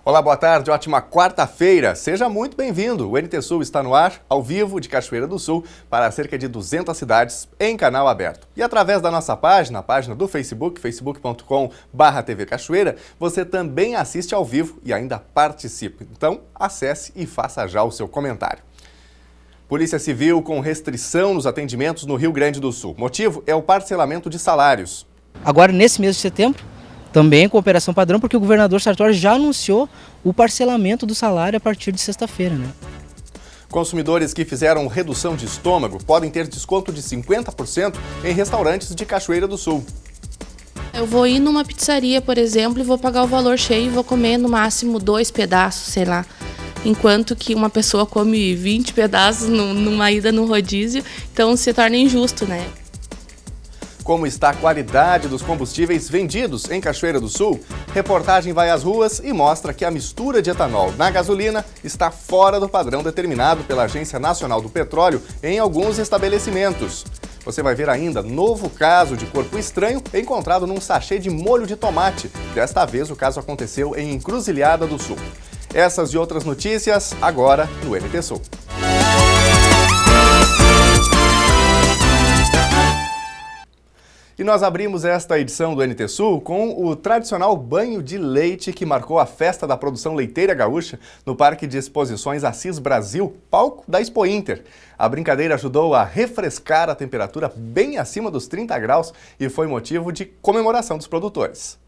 Olá, boa tarde, ótima quarta-feira. Seja muito bem-vindo. O NT Sul está no ar, ao vivo, de Cachoeira do Sul, para cerca de 200 cidades, em canal aberto. E através da nossa página, a página do Facebook, facebook.com/TV Cachoeira, você também assiste ao vivo e ainda participa. Então, acesse e faça já o seu comentário. Polícia Civil com restrição nos atendimentos no Rio Grande do Sul. Motivo é o parcelamento de salários. Agora, nesse mês de setembro, também com operação padrão, porque o governador Sartori já anunciou o parcelamento do salário a partir de sexta-feira, né? Consumidores que fizeram redução de estômago podem ter desconto de 50% em restaurantes de Cachoeira do Sul. Eu vou ir numa pizzaria, por exemplo, e vou pagar o valor cheio e vou comer no máximo 2 pedaços, sei lá. Enquanto que uma pessoa come 20 pedaços numa ida no rodízio, então se torna injusto, né? Como está a qualidade dos combustíveis vendidos em Cachoeira do Sul? Reportagem vai às ruas e mostra que a mistura de etanol na gasolina está fora do padrão determinado pela Agência Nacional do Petróleo em alguns estabelecimentos. Você vai ver ainda novo caso de corpo estranho encontrado num sachê de molho de tomate. Desta vez o caso aconteceu em Encruzilhada do Sul. Essas e outras notícias agora no NT Sul. E nós abrimos esta edição do NT Sul com o tradicional banho de leite que marcou a festa da produção leiteira gaúcha no Parque de Exposições Assis Brasil, palco da Expo Inter. A brincadeira ajudou a refrescar a temperatura bem acima dos 30 graus e foi motivo de comemoração dos produtores.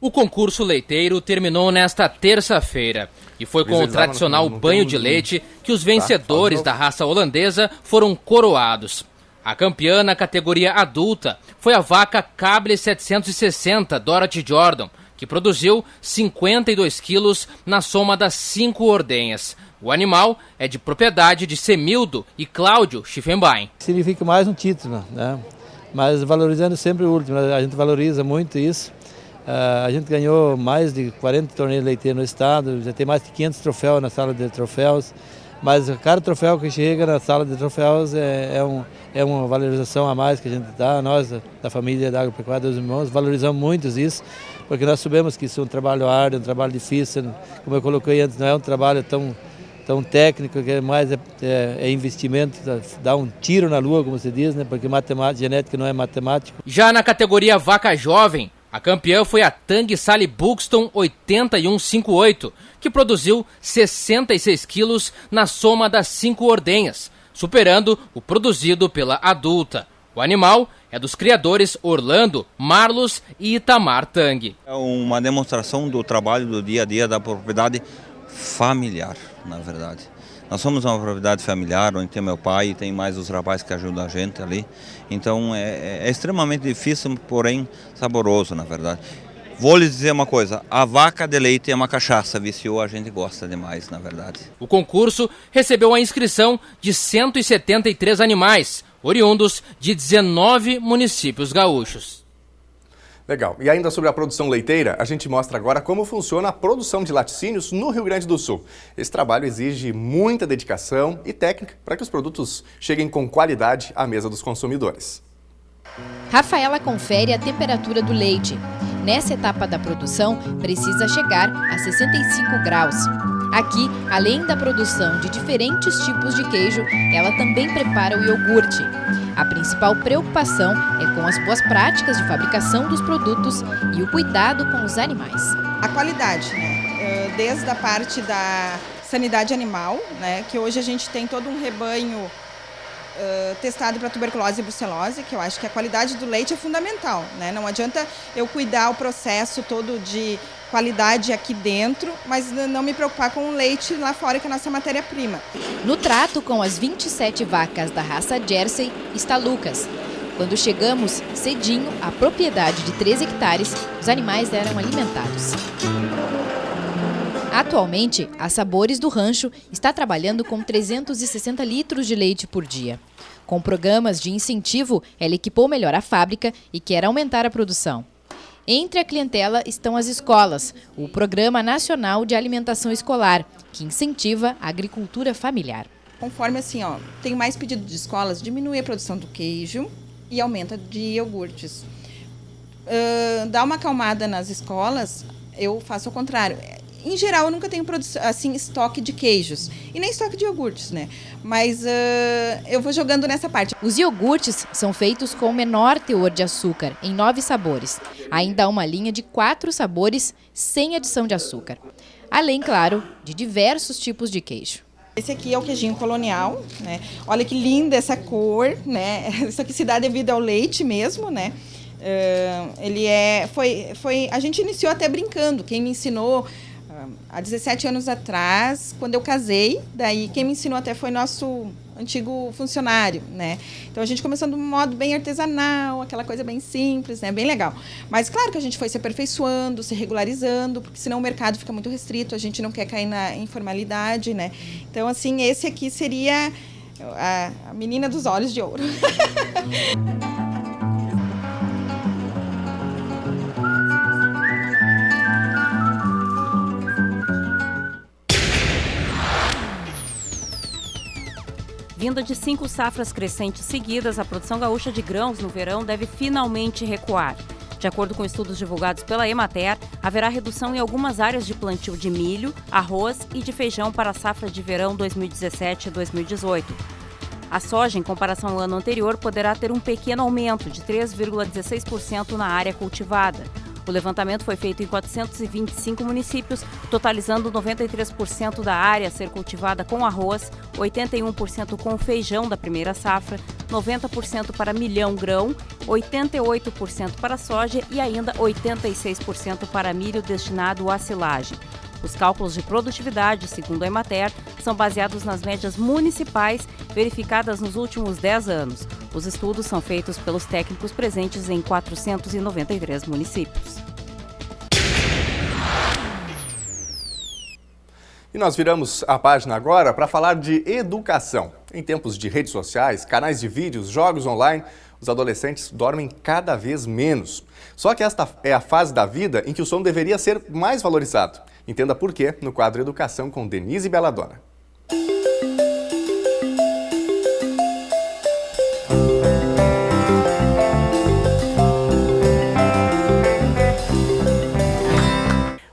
O concurso leiteiro terminou nesta terça-feira e foi com o tradicional banho de leite que os vencedores da raça holandesa foram coroados. A campeã na categoria adulta foi a vaca Cable 760 Dorothy Jordan, que produziu 52 quilos na soma das 5 ordenhas. O animal é de propriedade de Semildo e Cláudio Schiffenbein. Significa mais um título, né? Mas valorizando sempre o último, a gente valoriza muito isso. A gente ganhou mais de 40 torneios leiteiros no estado, já tem mais de 500 troféus na sala de troféus. Mas cada troféu que chega na sala de troféus é uma valorização a mais que a gente dá. Nós, da família da Agropecuária dos Irmãos, valorizamos muito isso, porque nós sabemos que isso é um trabalho árduo, um trabalho difícil. Como eu coloquei antes, não é um trabalho tão técnico, que mais é investimento, dá um tiro na lua, como se diz, né? Porque genética não é matemática. Já na categoria vaca jovem, a campeã foi a Tang Sally Buxton 8158, que produziu 66 quilos na soma das 5 ordenhas, superando o produzido pela adulta. O animal é dos criadores Orlando, Marlos e Itamar Tang. É uma demonstração do trabalho do dia a dia da propriedade familiar, na verdade. Nós somos uma propriedade familiar, onde tem meu pai e tem mais os rapazes que ajudam a gente ali. Então é extremamente difícil, porém saboroso, na verdade. Vou lhes dizer uma coisa, a vaca de leite é uma cachaça, viciou, a gente gosta demais, na verdade. O concurso recebeu a inscrição de 173 animais, oriundos de 19 municípios gaúchos. Legal. E ainda sobre a produção leiteira, a gente mostra agora como funciona a produção de laticínios no Rio Grande do Sul. Esse trabalho exige muita dedicação e técnica para que os produtos cheguem com qualidade à mesa dos consumidores. Rafaela confere a temperatura do leite. Nessa etapa da produção, precisa chegar a 65 graus. Aqui, além da produção de diferentes tipos de queijo, ela também prepara o iogurte. A principal preocupação é com as boas práticas de fabricação dos produtos e o cuidado com os animais. A qualidade, né? Desde a parte da sanidade animal, né? Que hoje a gente tem todo um rebanho testado para tuberculose e brucelose, que eu acho que a qualidade do leite é fundamental, né? Não adianta eu cuidar o processo todo de qualidade aqui dentro, mas não me preocupar com o leite lá fora, que é a nossa matéria-prima. No trato com as 27 vacas da raça Jersey está Lucas. Quando chegamos cedinho à propriedade de 3 hectares, os animais eram alimentados. Atualmente, a Sabores do Rancho está trabalhando com 360 litros de leite por dia. Com programas de incentivo, ela equipou melhor a fábrica e quer aumentar a produção. Entre a clientela estão as escolas, o Programa Nacional de Alimentação Escolar, que incentiva a agricultura familiar. Conforme tem mais pedido de escolas, diminui a produção do queijo e aumenta de iogurtes. Dá uma acalmada nas escolas, eu faço o contrário. em geral, eu nunca tenho assim, estoque de queijos e nem estoque de iogurtes, né? Mas eu vou jogando nessa parte. Os iogurtes são feitos com menor teor de açúcar, em 9 sabores. Ainda há uma linha de 4 sabores sem adição de açúcar. Além, claro, de diversos tipos de queijo. Esse aqui é o queijinho colonial, né? Olha que linda essa cor, né? Isso aqui se dá devido ao leite mesmo, né? Ele a gente iniciou até brincando. Quem me ensinou há 17 anos atrás, quando eu casei, daí quem me ensinou até foi nosso antigo funcionário, né? Então a gente começou de um modo bem artesanal, aquela coisa bem simples, né? Bem legal. Mas claro que a gente foi se aperfeiçoando, se regularizando, porque senão o mercado fica muito restrito, a gente não quer cair na informalidade, né? Então, assim, esse aqui seria a menina dos olhos de ouro. Vinda de 5 safras crescentes seguidas, a produção gaúcha de grãos no verão deve finalmente recuar. De acordo com estudos divulgados pela Emater, haverá redução em algumas áreas de plantio de milho, arroz e de feijão para a safra de verão 2017-2018. A soja, em comparação ao ano anterior, poderá ter um pequeno aumento de 3,16% na área cultivada. O levantamento foi feito em 425 municípios, totalizando 93% da área a ser cultivada com arroz, 81% com feijão da primeira safra, 90% para milhão grão, 88% para soja e ainda 86% para milho destinado à silagem. Os cálculos de produtividade, segundo a Emater, são baseados nas médias municipais verificadas nos últimos 10 anos. Os estudos são feitos pelos técnicos presentes em 493 municípios. E nós viramos a página agora para falar de educação. Em tempos de redes sociais, canais de vídeos, jogos online, os adolescentes dormem cada vez menos. Só que esta é a fase da vida em que o sono deveria ser mais valorizado. Entenda por quê no quadro Educação com Denise Belladonna.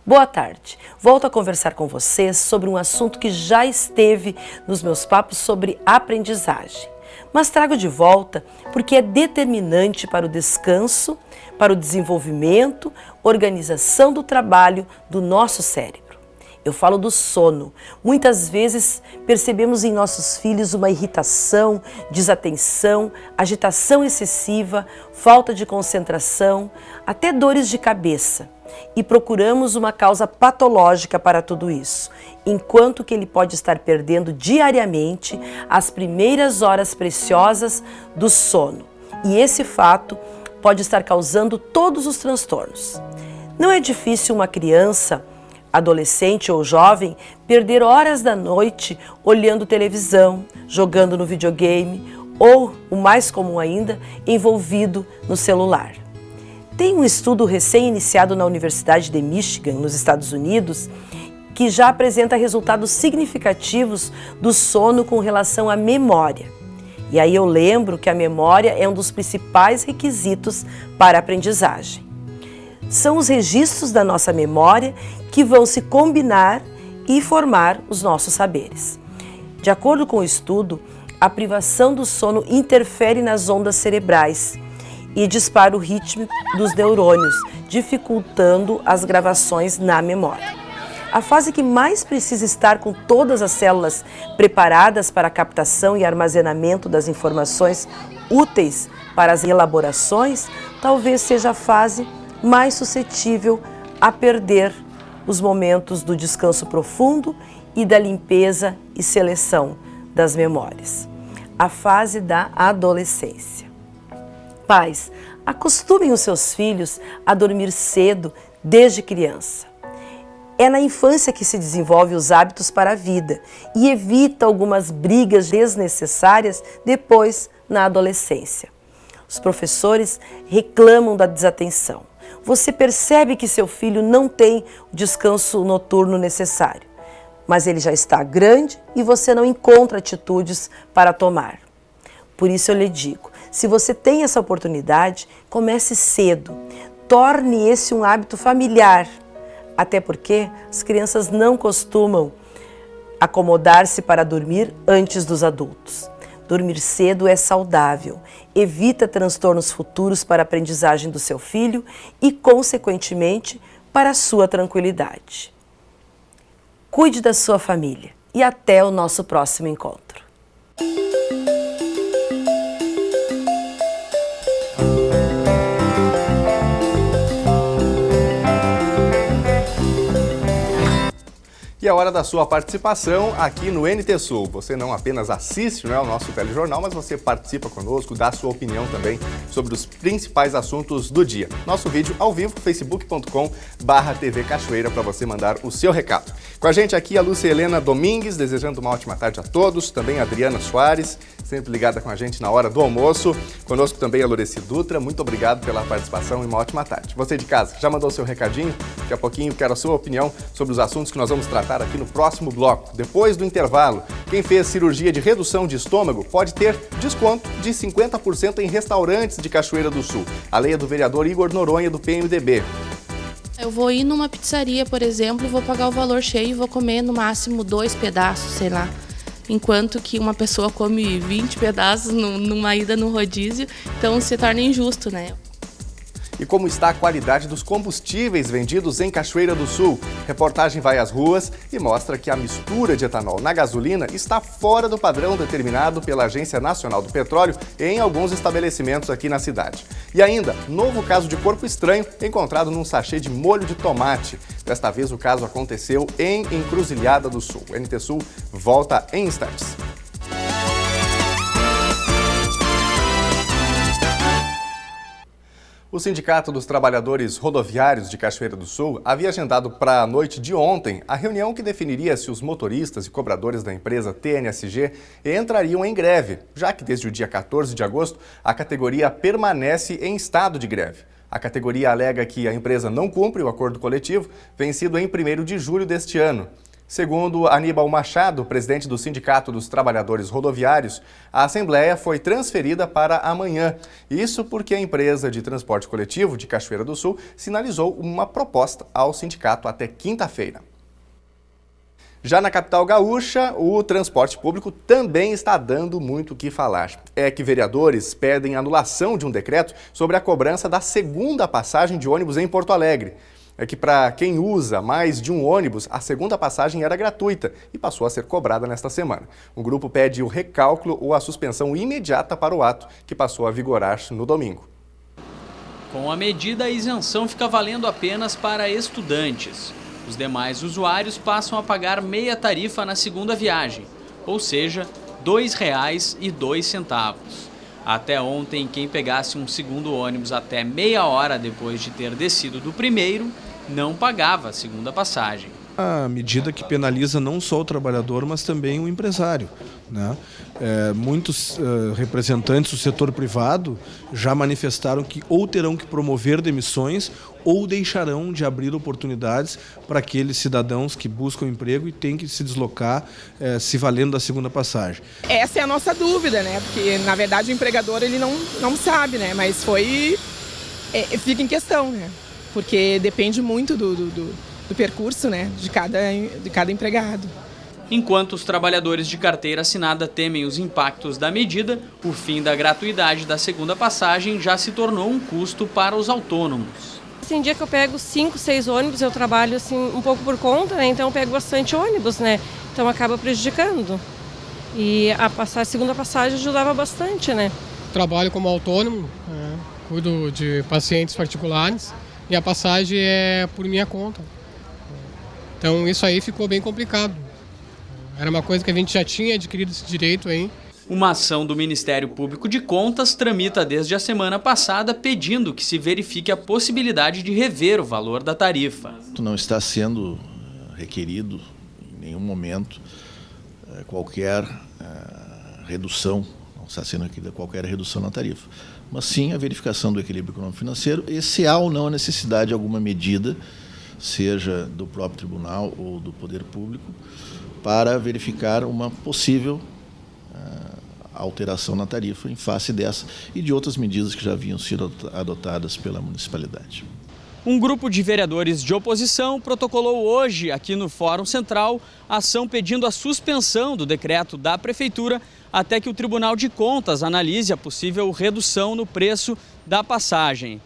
Boa tarde. Volto a conversar com vocês sobre um assunto que já esteve nos meus papos sobre aprendizagem. Mas trago de volta porque é determinante para o descanso, para o desenvolvimento, organização do trabalho do nosso cérebro. Eu falo do sono. Muitas vezes percebemos em nossos filhos uma irritação, desatenção, agitação excessiva, falta de concentração, até dores de cabeça. E procuramos uma causa patológica para tudo isso, enquanto que ele pode estar perdendo diariamente as primeiras horas preciosas do sono. E esse fato pode estar causando todos os transtornos. Não é difícil uma criança, adolescente ou jovem, perder horas da noite olhando televisão, jogando no videogame ou, o mais comum ainda, envolvido no celular. Tem um estudo recém-iniciado na Universidade de Michigan, nos Estados Unidos, que já apresenta resultados significativos do sono com relação à memória. E aí eu lembro que a memória é um dos principais requisitos para a aprendizagem. São os registros da nossa memória que vão se combinar e formar os nossos saberes. De acordo com o estudo, a privação do sono interfere nas ondas cerebrais e dispara o ritmo dos neurônios, dificultando as gravações na memória. A fase que mais precisa estar com todas as células preparadas para a captação e armazenamento das informações úteis para as elaborações, talvez seja a fase mais suscetível a perder os momentos do descanso profundo e da limpeza e seleção das memórias. A fase da adolescência. Pais, acostumem os seus filhos a dormir cedo desde criança. É na infância que se desenvolve os hábitos para a vida e evita algumas brigas desnecessárias depois na adolescência. Os professores reclamam da desatenção. Você percebe que seu filho não tem o descanso noturno necessário, mas ele já está grande e você não encontra atitudes para tomar. Por isso eu lhe digo, se você tem essa oportunidade, comece cedo. Torne esse um hábito familiar. Até porque as crianças não costumam acomodar-se para dormir antes dos adultos. Dormir cedo é saudável, evita transtornos futuros para a aprendizagem do seu filho e, consequentemente, para a sua tranquilidade. Cuide da sua família e até o nosso próximo encontro. E é hora da sua participação aqui no NT Sul. Você não apenas assiste, né, ao nosso telejornal, mas você participa conosco, dá sua opinião também sobre os principais assuntos do dia. Nosso vídeo ao vivo, facebook.com/TV Cachoeira, para você mandar o seu recado. Com a gente aqui a Lúcia Helena Domingues, desejando uma ótima tarde a todos. Também a Adriana Soares, sempre ligada com a gente na hora do almoço. Conosco também a Loreci Dutra. Muito obrigado pela participação e uma ótima tarde. Você de casa, já mandou seu recadinho? Daqui a pouquinho quero a sua opinião sobre os assuntos que nós vamos tratar aqui no próximo bloco. Depois do intervalo, quem fez cirurgia de redução de estômago pode ter desconto de 50% em restaurantes de Cachoeira do Sul. A lei é do vereador Igor Noronha, do PMDB. Eu vou ir numa pizzaria, por exemplo, vou pagar o valor cheio e vou comer no máximo 2 pedaços, sei lá. Enquanto que uma pessoa come 20 pedaços numa ida no rodízio, então se torna injusto, né? E como está a qualidade dos combustíveis vendidos em Cachoeira do Sul? Reportagem vai às ruas e mostra que a mistura de etanol na gasolina está fora do padrão determinado pela Agência Nacional do Petróleo em alguns estabelecimentos aqui na cidade. E ainda, novo caso de corpo estranho encontrado num sachê de molho de tomate. Desta vez o caso aconteceu em Encruzilhada do Sul. O NT Sul volta em instantes. O Sindicato dos Trabalhadores Rodoviários de Cachoeira do Sul havia agendado para a noite de ontem a reunião que definiria se os motoristas e cobradores da empresa TNSG entrariam em greve, já que desde o dia 14 de agosto a categoria permanece em estado de greve. A categoria alega que a empresa não cumpre o acordo coletivo vencido em 1º de julho deste ano. Segundo Aníbal Machado, presidente do Sindicato dos Trabalhadores Rodoviários, a assembleia foi transferida para amanhã. Isso porque a empresa de transporte coletivo de Cachoeira do Sul sinalizou uma proposta ao sindicato até quinta-feira. Já na capital gaúcha, o transporte público também está dando muito o que falar. É que vereadores pedem anulação de um decreto sobre a cobrança da segunda passagem de ônibus em Porto Alegre. É que para quem usa mais de um ônibus, a segunda passagem era gratuita e passou a ser cobrada nesta semana. O grupo pede o recálculo ou a suspensão imediata para o ato, que passou a vigorar no domingo. Com a medida, a isenção fica valendo apenas para estudantes. Os demais usuários passam a pagar meia tarifa na segunda viagem, ou seja, R$ 2,02. Até ontem, quem pegasse um segundo ônibus até meia hora depois de ter descido do primeiro, não pagava a segunda passagem. A medida que penaliza não só o trabalhador, mas também o empresário, né? Muitos representantes do setor privado já manifestaram que ou terão que promover demissões ou deixarão de abrir oportunidades para aqueles cidadãos que buscam emprego e têm que se deslocar se valendo da segunda passagem. Essa é a nossa dúvida, né? Porque, na verdade, o empregador ele não sabe, né? Mas fica em questão, né? Porque depende muito do percurso, né? de cada empregado. Enquanto os trabalhadores de carteira assinada temem os impactos da medida, o fim da gratuidade da segunda passagem já se tornou um custo para os autônomos. Tem dia que eu pego 5, 6 ônibus, eu trabalho assim um pouco por conta, né? Então eu pego bastante ônibus, né? Então acaba prejudicando. E a segunda passagem ajudava bastante, né? Trabalho como autônomo, cuido de pacientes particulares e a passagem é por minha conta. Então isso aí ficou bem complicado. Era uma coisa que a gente já tinha adquirido esse direito aí. Uma ação do Ministério Público de Contas tramita desde a semana passada pedindo que se verifique a possibilidade de rever o valor da tarifa. Não está sendo requerido em nenhum momento qualquer redução, não está sendo requerida qualquer redução na tarifa, mas sim a verificação do equilíbrio econômico-financeiro e se há ou não a necessidade de alguma medida, seja do próprio tribunal ou do poder público, para verificar uma possível alteração na tarifa em face dessa e de outras medidas que já haviam sido adotadas pela municipalidade. Um grupo de vereadores de oposição protocolou hoje, aqui no Fórum Central, ação pedindo a suspensão do decreto da Prefeitura até que o Tribunal de Contas analise a possível redução no preço da passagem.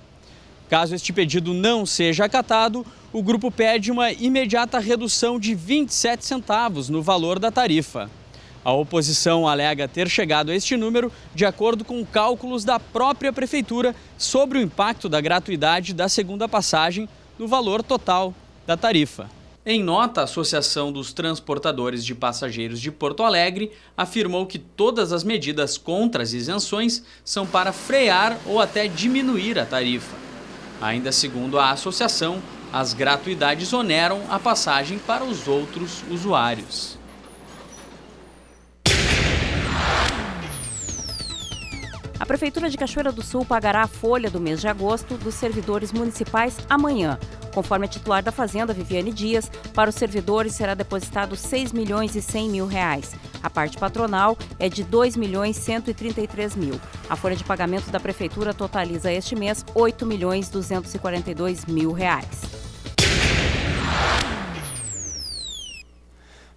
Caso este pedido não seja acatado, o grupo pede uma imediata redução de 27 centavos no valor da tarifa. A oposição alega ter chegado a este número de acordo com cálculos da própria Prefeitura sobre o impacto da gratuidade da segunda passagem no valor total da tarifa. Em nota, a Associação dos Transportadores de Passageiros de Porto Alegre afirmou que todas as medidas contra as isenções são para frear ou até diminuir a tarifa. Ainda segundo a associação, as gratuidades oneram a passagem para os outros usuários. A Prefeitura de Cachoeira do Sul pagará a folha do mês de agosto dos servidores municipais amanhã. Conforme a titular da Fazenda, Viviane Dias, para os servidores será depositado R$ 6.100.000. A parte patronal é de R$ 2.133.000. A folha de pagamento da Prefeitura totaliza este mês R$ 8.242.000.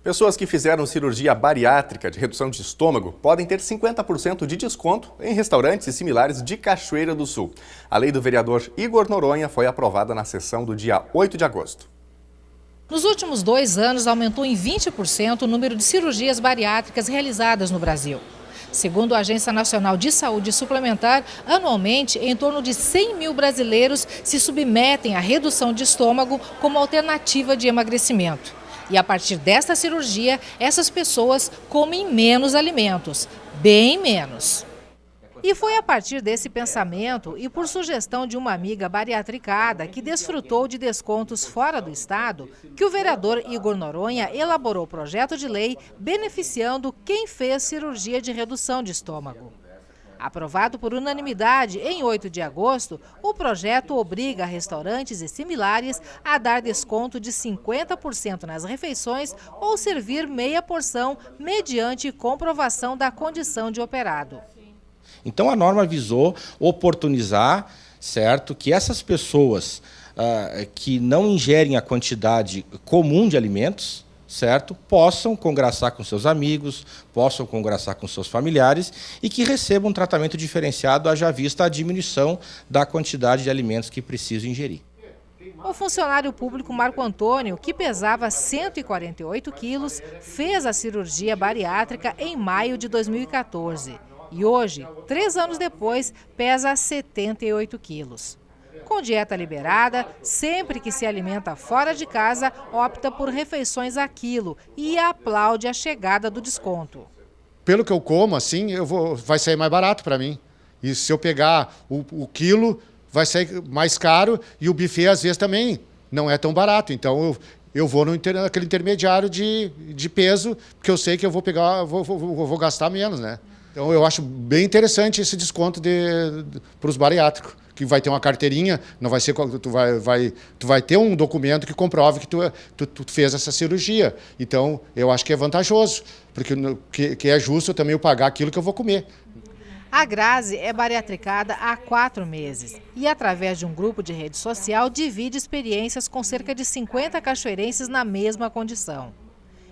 Pessoas que fizeram cirurgia bariátrica de redução de estômago podem ter 50% de desconto em restaurantes e similares de Cachoeira do Sul. A lei do vereador Igor Noronha foi aprovada na sessão do dia 8 de agosto. Nos últimos 2 anos, aumentou em 20% o número de cirurgias bariátricas realizadas no Brasil. Segundo a Agência Nacional de Saúde Suplementar, anualmente, em torno de 100 mil brasileiros se submetem à redução de estômago como alternativa de emagrecimento. E a partir desta cirurgia, essas pessoas comem menos alimentos, bem menos. E foi a partir desse pensamento e por sugestão de uma amiga bariatricada que desfrutou de descontos fora do estado, que o vereador Igor Noronha elaborou o projeto de lei beneficiando quem fez cirurgia de redução de estômago. Aprovado por unanimidade em 8 de agosto, o projeto obriga restaurantes e similares a dar desconto de 50% nas refeições ou servir meia porção mediante comprovação da condição de operado. Então a norma visou oportunizar, certo, que essas pessoas que não ingerem a quantidade comum de alimentos, certo, possam congraçar com seus amigos, possam congraçar com seus familiares e que recebam um tratamento diferenciado, haja vista a diminuição da quantidade de alimentos que precisam ingerir. O funcionário público Marco Antônio, que pesava 148 quilos, fez a cirurgia bariátrica em maio de 2014 e hoje, 3 anos depois, pesa 78 quilos. Com dieta liberada, sempre que se alimenta fora de casa, opta por refeições a quilo e aplaude a chegada do desconto. Pelo que eu como, assim, vai sair mais barato para mim. E se eu pegar o quilo, vai sair mais caro e o buffet, às vezes, também não é tão barato. Então, eu vou naquele intermediário de peso, porque eu sei que eu vou pegar, vou gastar menos, né? Então, eu acho bem interessante esse desconto para os bariátricos. Que vai ter uma carteirinha, não vai ser, tu vai ter um documento que comprove que tu fez essa cirurgia. Então, eu acho que é vantajoso, porque que é justo também eu pagar aquilo que eu vou comer. A Grazi é bariatricada há 4 meses e, através de um grupo de rede social, divide experiências com cerca de 50 cachoeirenses na mesma condição.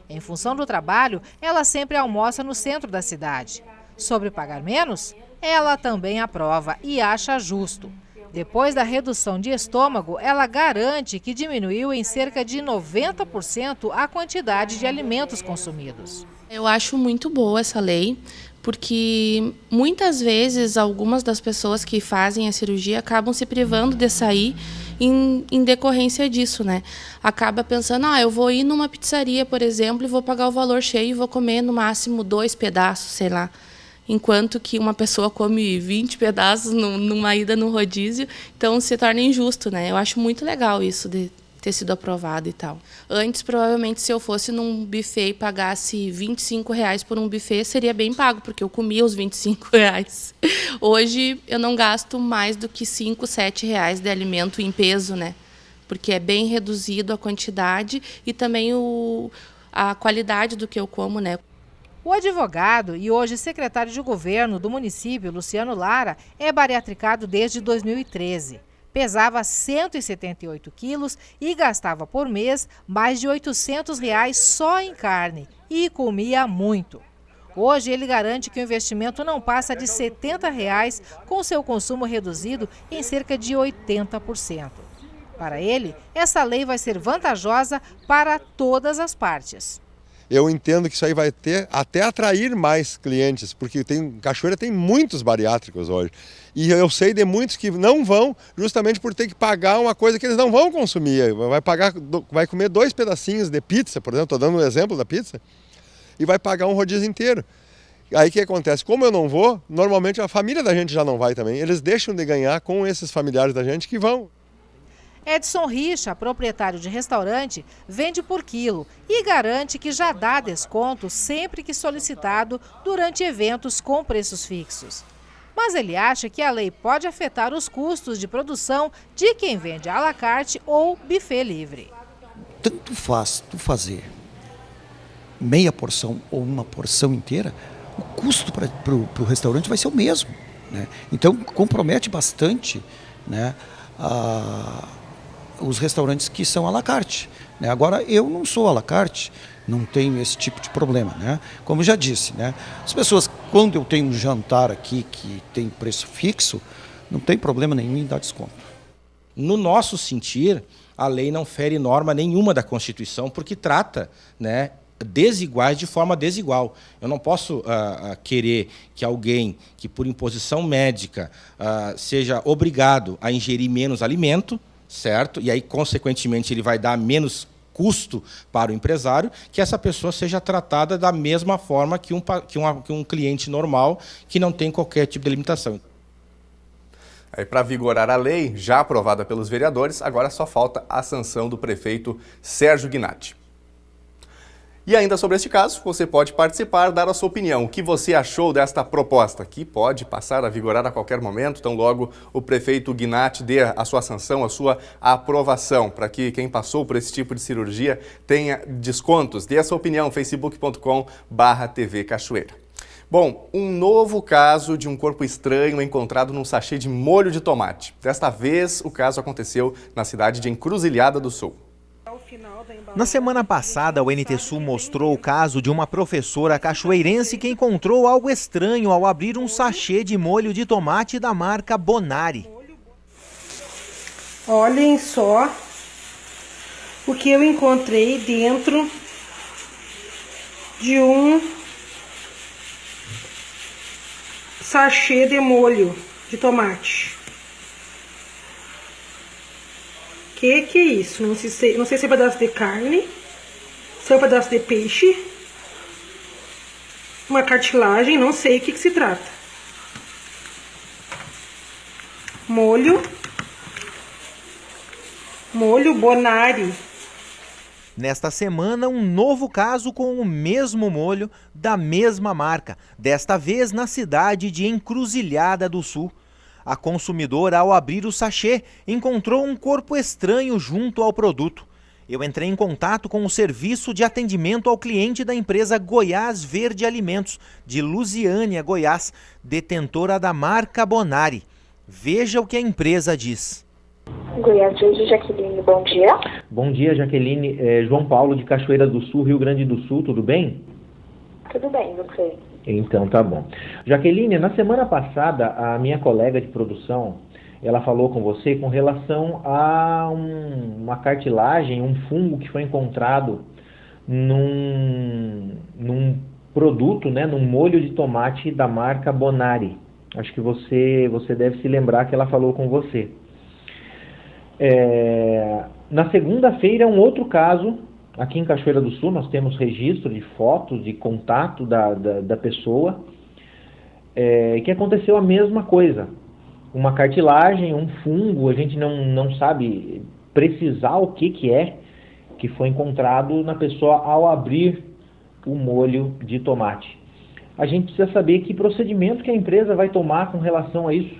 Em função do trabalho, ela sempre almoça no centro da cidade. Sobre pagar menos? Ela também aprova e acha justo. Depois da redução de estômago, ela garante que diminuiu em cerca de 90% a quantidade de alimentos consumidos. Eu acho muito boa essa lei, porque muitas vezes algumas das pessoas que fazem a cirurgia acabam se privando de sair em decorrência disso, né? Acaba pensando, eu vou ir numa pizzaria, por exemplo, e vou pagar o valor cheio e vou comer no máximo 2 pedaços, sei lá. Enquanto que uma pessoa come 20 pedaços numa ida no rodízio, então se torna injusto, né? Eu acho muito legal isso de ter sido aprovado e tal. Antes, provavelmente, se eu fosse num buffet e pagasse R$25 por um buffet, seria bem pago, porque eu comia os R$25. Hoje, eu não gasto mais do que R$5, R$7 de alimento em peso, né? Porque é bem reduzido a quantidade e também a qualidade do que eu como, né? O advogado e hoje secretário de governo do município, Luciano Lara, é bariatricado desde 2013. pesava 178 quilos e gastava por mês mais de R$ 800 só em carne e comia muito. Hoje, ele garante que o investimento não passa de R$ 70, com seu consumo reduzido em cerca de 80%. Para ele, essa lei vai ser vantajosa para todas as partes. Eu entendo que isso aí vai até atrair mais clientes, porque Cachoeira tem muitos bariátricos hoje. E eu sei de muitos que não vão justamente por ter que pagar uma coisa que eles não vão consumir. Vai comer 2 pedacinhos de pizza, por exemplo, estou dando um exemplo da pizza, e vai pagar um rodízio inteiro. Aí o que acontece? Como eu não vou, normalmente a família da gente já não vai também. Eles deixam de ganhar com esses familiares da gente que vão. Edson Richa, proprietário de restaurante, vende por quilo e garante que já dá desconto sempre que solicitado durante eventos com preços fixos. Mas ele acha que a lei pode afetar os custos de produção de quem vende à la carte ou buffet livre. Tanto faz tu fazer meia porção ou uma porção inteira, o custo para o restaurante vai ser o mesmo, né? Então compromete bastante, né, os restaurantes que são à la carte, né? Agora eu não sou à la carte, não tenho esse tipo de problema, né? Como já disse, né, as pessoas, quando eu tenho um jantar aqui que tem preço fixo, não tem problema nenhum em dar desconto. No nosso sentir, a lei não fere norma nenhuma da Constituição, porque trata, né, desiguais de forma desigual. Eu não posso querer que alguém que por imposição médica seja obrigado a ingerir menos alimento, certo? E aí, consequentemente, ele vai dar menos custo para o empresário, que essa pessoa seja tratada da mesma forma que um cliente normal que não tem qualquer tipo de limitação. Para vigorar a lei, já aprovada pelos vereadores, agora só falta a sanção do prefeito Sérgio Gnatti. E ainda sobre este caso, você pode participar, dar a sua opinião. O que você achou desta proposta, que pode passar a vigorar a qualquer momento, tão logo o prefeito Gnatti dê a sua sanção, a sua aprovação, para que quem passou por esse tipo de cirurgia tenha descontos. Dê a sua opinião, facebook.com/TV Cachoeira. Bom, um novo caso de um corpo estranho encontrado num sachê de molho de tomate. Desta vez, o caso aconteceu na cidade de Encruzilhada do Sul. Na semana passada, o NT Sul mostrou o caso de uma professora cachoeirense que encontrou algo estranho ao abrir um sachê de molho de tomate da marca Bonari. Olhem só o que eu encontrei dentro de um sachê de molho de tomate. Que é isso? Não sei se é pedaço de carne, se é um pedaço de peixe, uma cartilagem, não sei o que se trata. Molho Bonari. Nesta semana, um novo caso com o mesmo molho da mesma marca, desta vez na cidade de Encruzilhada do Sul. A consumidora, ao abrir o sachê, encontrou um corpo estranho junto ao produto. Eu entrei em contato com o serviço de atendimento ao cliente da empresa Goiás Verde Alimentos, de Lusiânia, Goiás, detentora da marca Bonari. Veja o que a empresa diz. Goiás Verde, Jaqueline, bom dia. Bom dia, Jaqueline. João Paulo, de Cachoeira do Sul, Rio Grande do Sul, tudo bem? Tudo bem, você? Então, tá bom. Jaqueline, na semana passada, a minha colega de produção, ela falou com você com relação a uma cartilagem, um fungo que foi encontrado num produto, né, num molho de tomate da marca Bonari. Acho que você deve se lembrar que ela falou com você. Na segunda-feira, um outro caso. Aqui em Cachoeira do Sul, nós temos registro de fotos, de contato da pessoa, que aconteceu a mesma coisa. Uma cartilagem, um fungo, a gente não sabe precisar o que é, que foi encontrado na pessoa ao abrir o molho de tomate. A gente precisa saber que procedimento que a empresa vai tomar com relação a isso.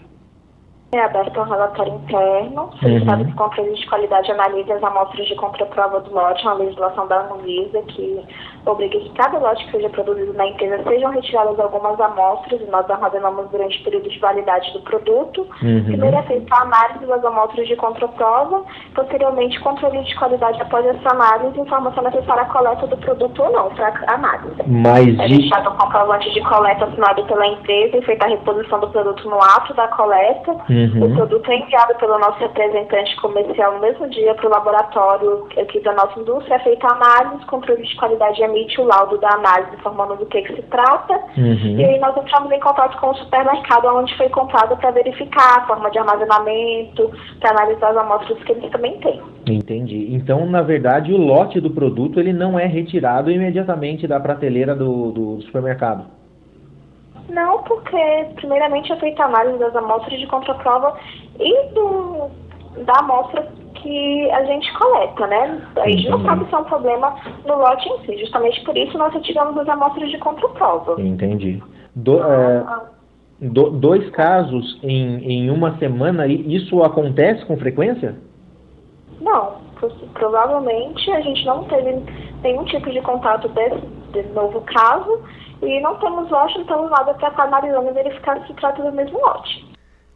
É aberto um relatório interno, solicitado por controle de qualidade, analisa as amostras de contraprova do lote, uma legislação da Anvisa que obriga que cada lote que seja produzido na empresa sejam retiradas algumas amostras, e nós armazenamos durante o período de validade do produto. Primeiro é feita a análise das amostras de contraprova, posteriormente controle de qualidade após essa análise, informação necessária à coleta do produto ou não, para análise. É deixado um comprovante de coleta assinado pela empresa e feita a reposição do produto no ato da coleta. O produto é enviado pelo nosso representante comercial no mesmo dia para o laboratório aqui da nossa indústria, é feita a análise, controle de qualidade emite o laudo da análise informando do que se trata, e aí nós entramos em contato com o supermercado onde foi comprado para verificar a forma de armazenamento, para analisar as amostras que eles também têm. Entendi. Então, na verdade, o lote do produto ele não é retirado imediatamente da prateleira do supermercado. Não, porque primeiramente é feita a análise das amostras de contraprova e da amostra que a gente coleta, né? A gente não sabe se é um problema no lote em si. Justamente por isso nós retiramos as amostras de contraprova. Entendi. Dois casos em uma semana, isso acontece com frequência? Não, provavelmente a gente não teve nenhum tipo de contato desse novo caso e não temos lote, não temos nada para estar analisando e verificar se trata do mesmo lote.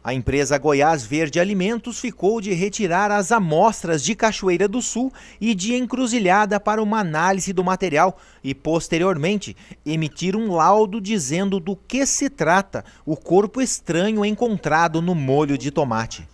A empresa Goiás Verde Alimentos ficou de retirar as amostras de Cachoeira do Sul e de Encruzilhada para uma análise do material e, posteriormente, emitir um laudo dizendo do que se trata o corpo estranho encontrado no molho de tomate.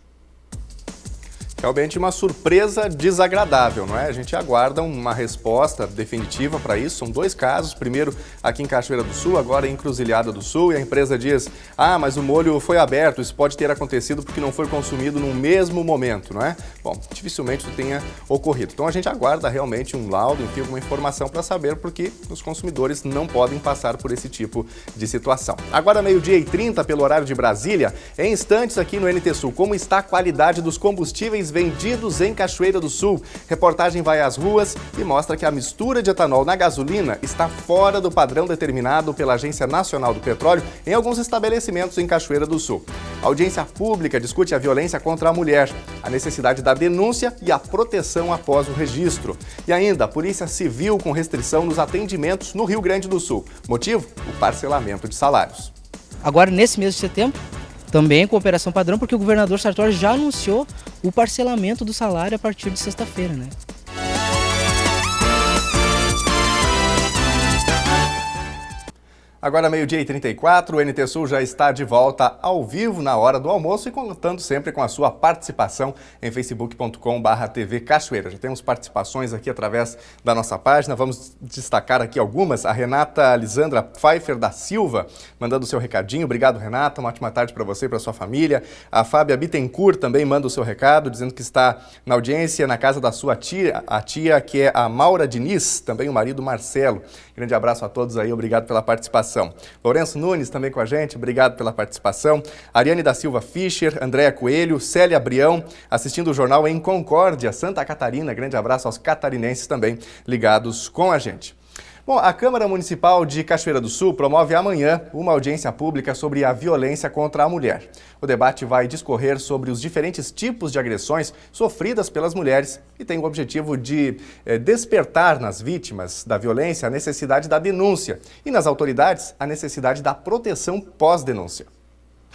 Realmente uma surpresa desagradável, não é? A gente aguarda uma resposta definitiva para isso. São dois casos, primeiro aqui em Cachoeira do Sul, agora em Encruzilhada do Sul, e a empresa diz, mas o molho foi aberto, isso pode ter acontecido porque não foi consumido no mesmo momento, não é? Bom, dificilmente isso tenha ocorrido. Então a gente aguarda realmente um laudo, enfim, uma informação para saber porque os consumidores não podem passar por esse tipo de situação. Agora, 12h30, pelo horário de Brasília, em instantes aqui no NT Sul, como está a qualidade dos combustíveis vendidos em Cachoeira do Sul. Reportagem vai às ruas e mostra que a mistura de etanol na gasolina está fora do padrão determinado pela Agência Nacional do Petróleo em alguns estabelecimentos em Cachoeira do Sul. A audiência pública discute a violência contra a mulher, a necessidade da denúncia e a proteção após o registro. E ainda, a Polícia Civil com restrição nos atendimentos no Rio Grande do Sul. Motivo? O parcelamento de salários. Agora, nesse mês de setembro, também com operação padrão, porque o governador Sartori já anunciou o parcelamento do salário a partir de sexta-feira, né? Agora 12h34, o NT Sul já está de volta ao vivo na hora do almoço e contando sempre com a sua participação em facebook.com/TV Cachoeira. Já temos participações aqui através da nossa página, vamos destacar aqui algumas. A Renata Lisandra Pfeiffer da Silva mandando o seu recadinho. Obrigado, Renata, uma ótima tarde para você e para sua família. A Fábia Bittencourt também manda o seu recado, dizendo que está na audiência na casa da sua tia, a tia que é a Maura Diniz, também o marido Marcelo. Grande abraço a todos aí, obrigado pela participação. Lourenço Nunes também com a gente, obrigado pela participação. Ariane da Silva Fischer, Andréa Coelho, Célia Brião, assistindo o jornal em Concórdia, Santa Catarina. Grande abraço aos catarinenses também ligados com a gente. Bom, a Câmara Municipal de Cachoeira do Sul promove amanhã uma audiência pública sobre a violência contra a mulher. O debate vai discorrer sobre os diferentes tipos de agressões sofridas pelas mulheres e tem o objetivo de despertar nas vítimas da violência a necessidade da denúncia e nas autoridades a necessidade da proteção pós-denúncia.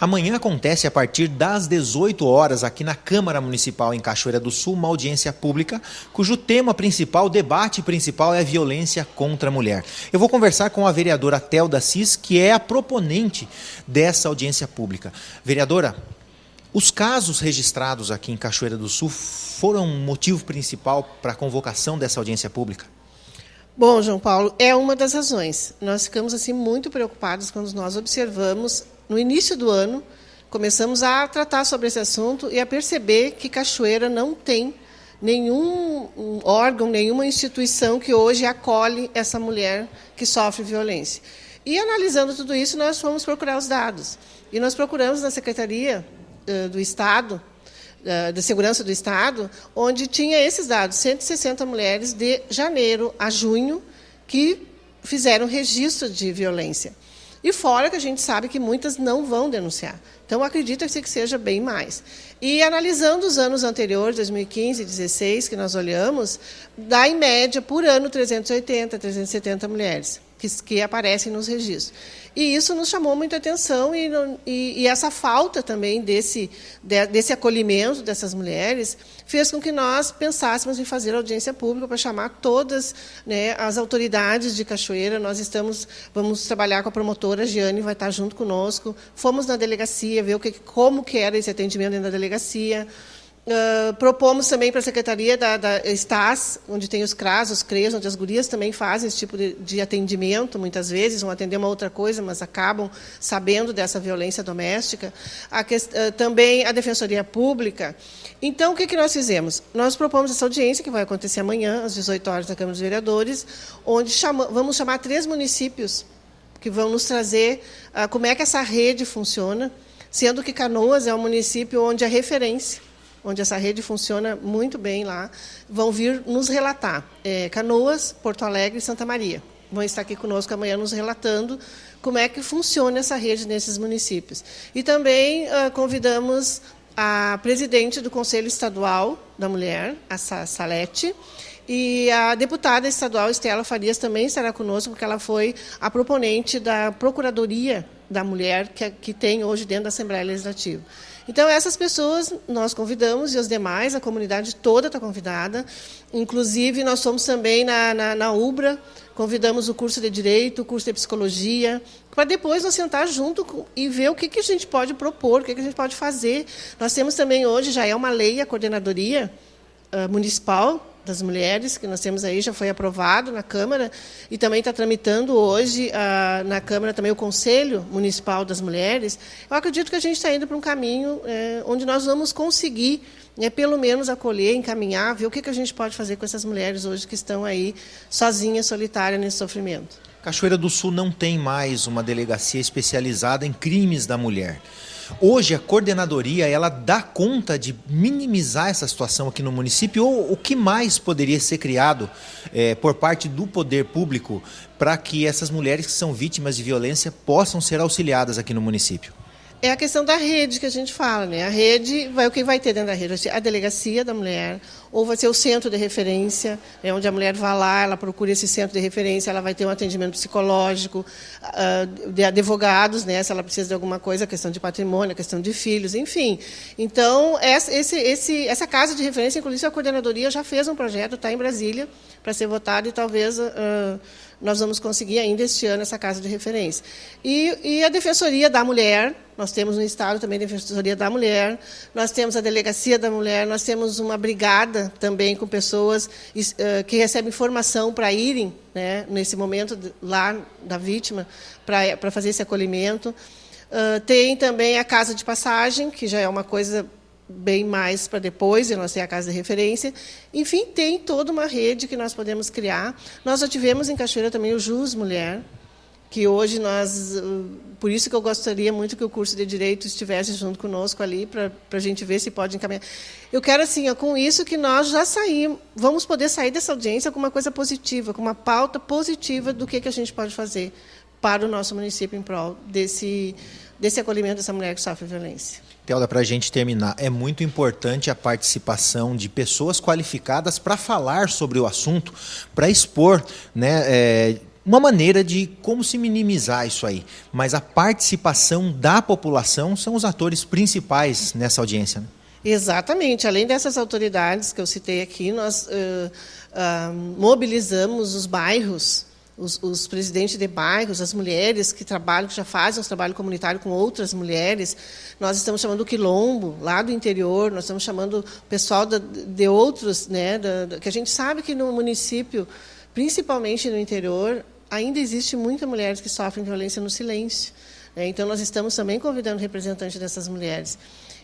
Amanhã acontece a partir das 18 horas aqui na Câmara Municipal em Cachoeira do Sul uma audiência pública cujo tema principal, debate principal é a violência contra a mulher. Eu vou conversar com a vereadora Telda Cis, que é a proponente dessa audiência pública. Vereadora, os casos registrados aqui em Cachoeira do Sul foram um motivo principal para a convocação dessa audiência pública? Bom, João Paulo, é uma das razões. Nós ficamos assim muito preocupados quando nós observamos. No início do ano, começamos a tratar sobre esse assunto e a perceber que Cachoeira não tem nenhum órgão, nenhuma instituição que hoje acolhe essa mulher que sofre violência. E, analisando tudo isso, nós fomos procurar os dados. E nós procuramos na Secretaria do Estado, da Segurança do Estado, onde tinha esses dados, 160 mulheres de janeiro a junho que fizeram registro de violência. E fora que a gente sabe que muitas não vão denunciar. Então, acredita-se que seja bem mais. E analisando os anos anteriores, 2015 e 2016, que nós olhamos, dá em média, por ano, 380, 370 mulheres que aparecem nos registros. E isso nos chamou muita atenção e essa falta também desse acolhimento dessas mulheres fez com que nós pensássemos em fazer audiência pública para chamar todas, né, as autoridades de Cachoeira. Vamos trabalhar com a promotora, a Giane vai estar junto conosco. Fomos na delegacia, ver como que era esse atendimento dentro da delegacia. Propomos também para a Secretaria da Stas, onde tem os CRAS, os CREAS, onde as gurias também fazem esse tipo de atendimento, muitas vezes, vão atender uma outra coisa, mas acabam sabendo dessa violência doméstica. Também a Defensoria Pública. Então, o que nós fizemos? Nós propomos essa audiência, que vai acontecer amanhã, às 18 horas, na Câmara dos Vereadores, onde vamos chamar 3 municípios que vão nos trazer como é que essa rede funciona, sendo que Canoas é um município onde é referência, onde essa rede funciona muito bem lá, vão vir nos relatar. Canoas, Porto Alegre e Santa Maria. Vão estar aqui conosco amanhã nos relatando como é que funciona essa rede nesses municípios. E também convidamos a presidente do Conselho Estadual da Mulher, a Salete, e a deputada estadual Estela Farias também estará conosco, porque ela foi a proponente da Procuradoria da Mulher que tem hoje dentro da Assembleia Legislativa. Então, essas pessoas nós convidamos, e as demais, a comunidade toda está convidada. Inclusive, nós fomos também na UBRA, convidamos o curso de Direito, o curso de Psicologia, para depois nós sentar junto e ver o que a gente pode propor, o que a gente pode fazer. Nós temos também hoje, já é uma lei, a Coordenadoria Municipal das Mulheres, que nós temos aí, já foi aprovado na Câmara, e também está tramitando hoje na Câmara também o Conselho Municipal das Mulheres. Eu acredito que a gente está indo para um caminho onde nós vamos conseguir, pelo menos, acolher, encaminhar, ver o que a gente pode fazer com essas mulheres hoje que estão aí sozinhas, solitárias nesse sofrimento. Cachoeira do Sul não tem mais uma delegacia especializada em crimes da mulher. Hoje, a coordenadoria ela dá conta de minimizar essa situação aqui no município, ou o que mais poderia ser criado por parte do poder público para que essas mulheres que são vítimas de violência possam ser auxiliadas aqui no município? É a questão da rede que a gente fala, né? A rede, o que vai ter dentro da rede? Vai ser a delegacia da mulher, ou vai ser o centro de referência, onde a mulher vai lá, ela procura esse centro de referência, ela vai ter um atendimento psicológico, de advogados, né? Se ela precisa de alguma coisa, questão de patrimônio, questão de filhos, enfim. Então, essa casa de referência, inclusive a coordenadoria já fez um projeto, está em Brasília, para ser votado, e talvez nós vamos conseguir ainda este ano essa casa de referência. E a Defensoria da Mulher, nós temos no Estado também a Defensoria da Mulher, nós temos a Delegacia da Mulher, nós temos uma brigada também com pessoas que recebem informação para irem, né, nesse momento lá da vítima, para fazer esse acolhimento. Tem também a Casa de Passagem, que já é uma coisa bem mais para depois, e nós temos a casa de referência. Enfim, tem toda uma rede que nós podemos criar. Nós já tivemos em Cachoeira também o Jus Mulher, que hoje nós... Por isso que eu gostaria muito que o curso de Direito estivesse junto conosco ali, para a gente ver se pode encaminhar. Eu quero, assim, com isso, que nós já vamos poder sair dessa audiência com uma coisa positiva, com uma pauta positiva do que a gente pode fazer para o nosso município em prol desse acolhimento dessa mulher que sofre violência. Telda, para a gente terminar, é muito importante a participação de pessoas qualificadas para falar sobre o assunto, para expor, né, uma maneira de como se minimizar isso aí. Mas a participação da população são os atores principais nessa audiência, né? Exatamente. Além dessas autoridades que eu citei aqui, nós mobilizamos os bairros, os presidentes de bairros, as mulheres que trabalham, que já fazem um trabalho comunitário com outras mulheres. Nós estamos chamando o Quilombo, lá do interior, nós estamos chamando o pessoal de outros, né, que a gente sabe que no município, principalmente no interior, ainda existe muitas mulheres que sofrem violência no silêncio, né? Então, nós estamos também convidando representantes dessas mulheres.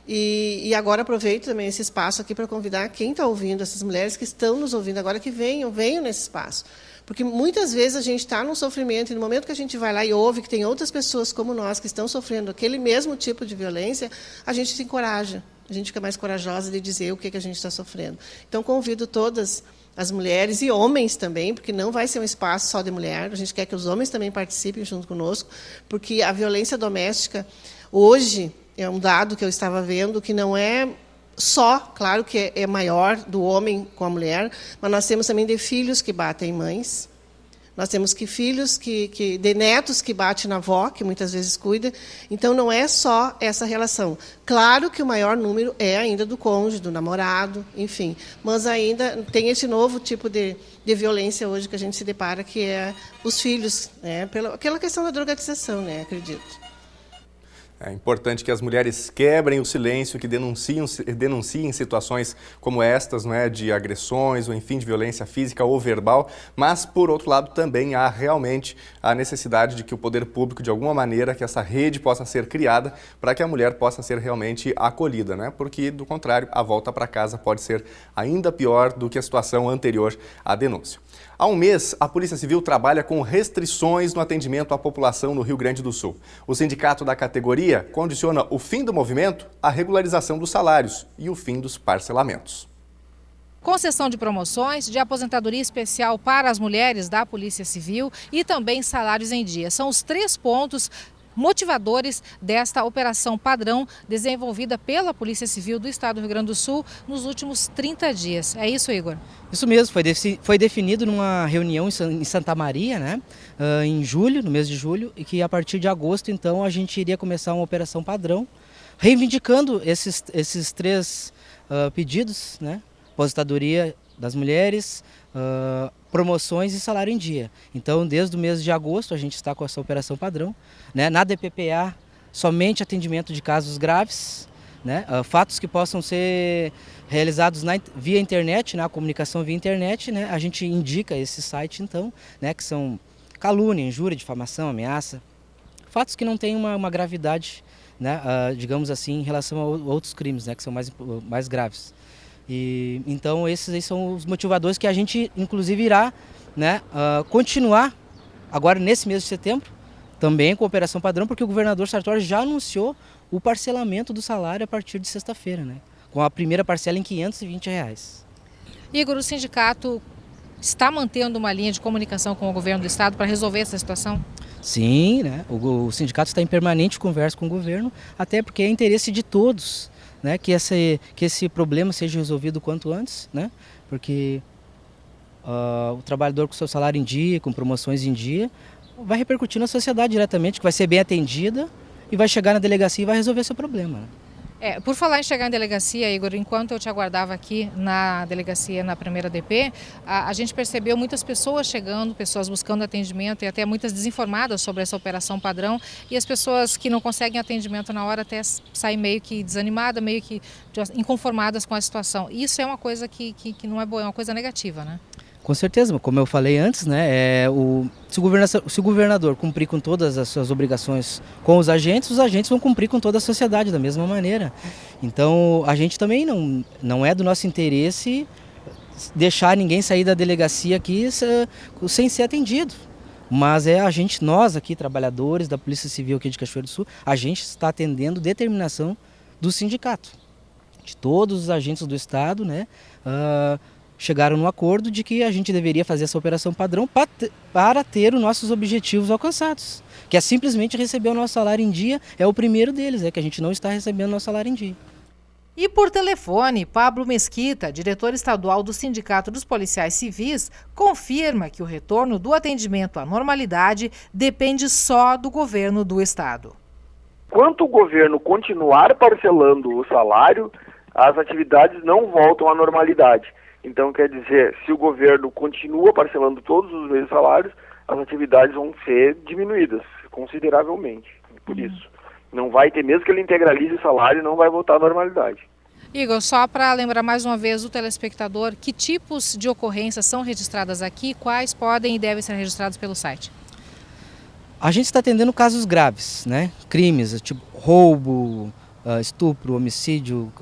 E agora aproveito também esse espaço aqui para convidar quem está ouvindo, essas mulheres que estão nos ouvindo agora, que venham nesse espaço. Porque muitas vezes a gente está num sofrimento, e no momento que a gente vai lá e ouve que tem outras pessoas como nós que estão sofrendo aquele mesmo tipo de violência, a gente se encoraja, a gente fica mais corajosa de dizer o que a gente está sofrendo. Então, convido todas as mulheres e homens também, porque não vai ser um espaço só de mulher, a gente quer que os homens também participem junto conosco, porque a violência doméstica, hoje, é um dado que eu estava vendo, que não é só, claro que é maior do homem com a mulher, mas nós temos também de filhos que batem em mães, nós temos filhos de netos que batem na avó, que muitas vezes cuida. Então, não é só essa relação. Claro que o maior número é ainda do cônjuge, do namorado, enfim. Mas ainda tem esse novo tipo de violência hoje que a gente se depara, que é os filhos, né? Aquela questão da drogadização, né? Acredito. É importante que as mulheres quebrem o silêncio, que denunciem situações como estas, não é, de agressões ou, enfim, de violência física ou verbal, mas, por outro lado, também há realmente a necessidade de que o poder público, de alguma maneira, que essa rede possa ser criada para que a mulher possa ser realmente acolhida, né? Porque, do contrário, a volta para casa pode ser ainda pior do que a situação anterior à denúncia. Há um mês, a Polícia Civil trabalha com restrições no atendimento à população no Rio Grande do Sul. O sindicato da categoria condiciona o fim do movimento à regularização dos salários e o fim dos parcelamentos. Concessão de promoções, de aposentadoria especial para as mulheres da Polícia Civil e também salários em dia. São os 3 pontos motivadores desta operação padrão desenvolvida pela Polícia Civil do Estado do Rio Grande do Sul nos últimos 30 dias. É isso, Igor? Isso mesmo, foi definido numa reunião em Santa Maria, né, em julho, no mês de julho, e que a partir de agosto, então, a gente iria começar uma operação padrão, reivindicando esses 3 pedidos, né, aposentadoria das mulheres, promoções e salário em dia. Então, desde o mês de agosto, a gente está com essa operação padrão, né? Na DPPA, somente atendimento de casos graves, né? Fatos que possam ser realizados via internet, na comunicação via internet, né? A gente indica esse site, então, né? Que são calúnia, injúria, difamação, ameaça, fatos que não têm uma gravidade, né? Digamos assim, em relação a outros crimes, né? Que são mais graves. E, então, esses aí são os motivadores que a gente, inclusive, irá, né, continuar agora nesse mês de setembro, também com a operação padrão, porque o governador Sartori já anunciou o parcelamento do salário a partir de sexta-feira, né, com a primeira parcela em R$520. Igor, o sindicato está mantendo uma linha de comunicação com o governo do estado para resolver essa situação? Sim, né, o sindicato está em permanente conversa com o governo, até porque é interesse de todos, né, que esse problema seja resolvido o quanto antes, né, porque o trabalhador com seu salário em dia, com promoções em dia, vai repercutir na sociedade diretamente, que vai ser bem atendida e vai chegar na delegacia e vai resolver seu problema, né? Por falar em chegar em delegacia, Igor, enquanto eu te aguardava aqui na delegacia, na primeira DP, a gente percebeu muitas pessoas chegando, pessoas buscando atendimento e até muitas desinformadas sobre essa operação padrão, e as pessoas que não conseguem atendimento na hora até saem meio que desanimadas, meio que inconformadas com a situação. Isso é uma coisa que não é boa, é uma coisa negativa, né? Com certeza, como eu falei antes, né, se o governador cumprir com todas as suas obrigações com os agentes vão cumprir com toda a sociedade da mesma maneira. Então, a gente também não é do nosso interesse deixar ninguém sair da delegacia aqui sem ser atendido. Mas nós aqui, trabalhadores da Polícia Civil aqui de Cachoeira do Sul, a gente está atendendo determinação do sindicato, de todos os agentes do Estado, né? Chegaram no acordo de que a gente deveria fazer essa operação padrão para ter os nossos objetivos alcançados, que é simplesmente receber o nosso salário em dia, é o primeiro deles, que a gente não está recebendo o nosso salário em dia. E por telefone, Pablo Mesquita, diretor estadual do Sindicato dos Policiais Civis, confirma que o retorno do atendimento à normalidade depende só do governo do estado. Enquanto o governo continuar parcelando o salário, as atividades não voltam à normalidade. Então, quer dizer, se o governo continua parcelando todos os meses salários, as atividades vão ser diminuídas consideravelmente. Por isso, não vai ter, mesmo que ele integralize o salário, não vai voltar à normalidade. Igor, só para lembrar mais uma vez o telespectador, que tipos de ocorrências são registradas aqui, quais podem e devem ser registrados pelo site? A gente está atendendo casos graves, né? Crimes, tipo roubo, estupro, homicídio,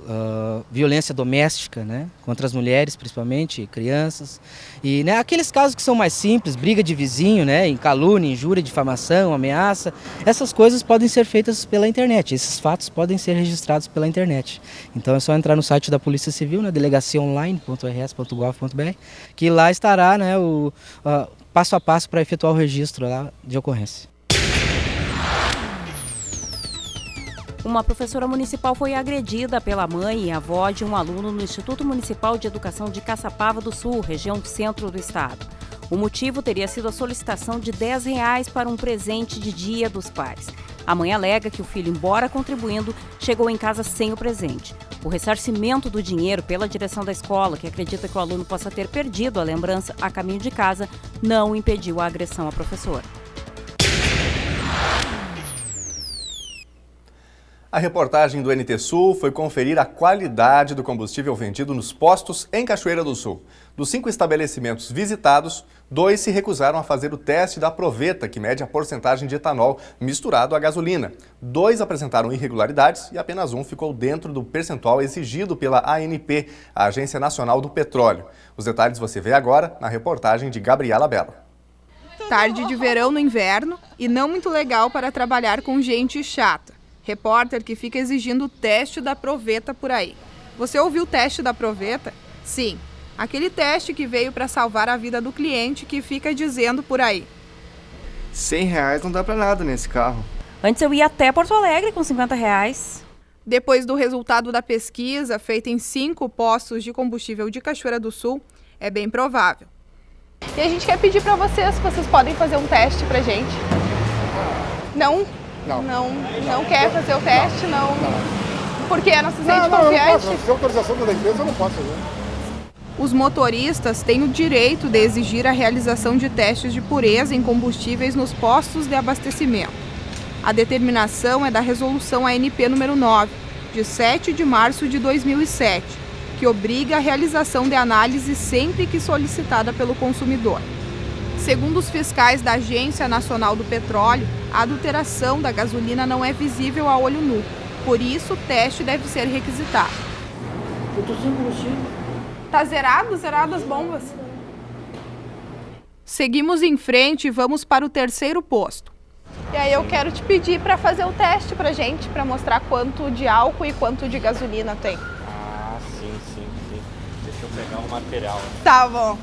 violência doméstica, né, contra as mulheres, principalmente, crianças. E, né, aqueles casos que são mais simples, briga de vizinho, né, em calúnia, injúria, difamação, ameaça, essas coisas podem ser feitas pela internet, esses fatos podem ser registrados pela internet. Então é só entrar no site da Polícia Civil, na delegaciaonline.rs.gov.br, que lá estará, né, o passo a passo para efetuar o registro lá de ocorrência. Uma professora municipal foi agredida pela mãe e avó de um aluno no Instituto Municipal de Educação de Caçapava do Sul, região centro do estado. O motivo teria sido a solicitação de R$10 para um presente de Dia dos Pais. A mãe alega que o filho, embora contribuindo, chegou em casa sem o presente. O ressarcimento do dinheiro pela direção da escola, que acredita que o aluno possa ter perdido a lembrança a caminho de casa, não impediu a agressão à professora. A reportagem do NT Sul foi conferir a qualidade do combustível vendido nos postos em Cachoeira do Sul. Dos 5 estabelecimentos visitados, 2 se recusaram a fazer o teste da proveta, que mede a porcentagem de etanol misturado à gasolina. 2 apresentaram irregularidades e apenas 1 ficou dentro do percentual exigido pela ANP, a Agência Nacional do Petróleo. Os detalhes você vê agora na reportagem de Gabriela Belo. Tarde de verão no inverno e não muito legal para trabalhar com gente chata. Repórter que fica exigindo o teste da proveta por aí. Você ouviu o teste da proveta? Sim, aquele teste que veio para salvar a vida do cliente que fica dizendo por aí. R$100 não dá para nada nesse carro. Antes eu ia até Porto Alegre com R$50. Depois do resultado da pesquisa feita em 5 postos de combustível de Cachoeira do Sul, é bem provável. E a gente quer pedir para vocês podem fazer um teste pra gente. Não quer fazer o teste, não. Porque não se sente confiante? Não, se autorização da empresa eu não posso fazer. Os motoristas têm o direito de exigir a realização de testes de pureza em combustíveis nos postos de abastecimento. A determinação é da Resolução ANP número 9, de 7 de março de 2007, que obriga a realização de análise sempre que solicitada pelo consumidor. Segundo os fiscais da Agência Nacional do Petróleo, a adulteração da gasolina não é visível a olho nu. Por isso, o teste deve ser requisitado. Eu tô sem combustível. Tá zerado as bombas? Seguimos em frente e vamos para o 3º posto. E aí eu quero te pedir para fazer o teste pra gente, para mostrar quanto de álcool e quanto de gasolina tem. Ah, sim. Deixa eu pegar o material. Tá bom.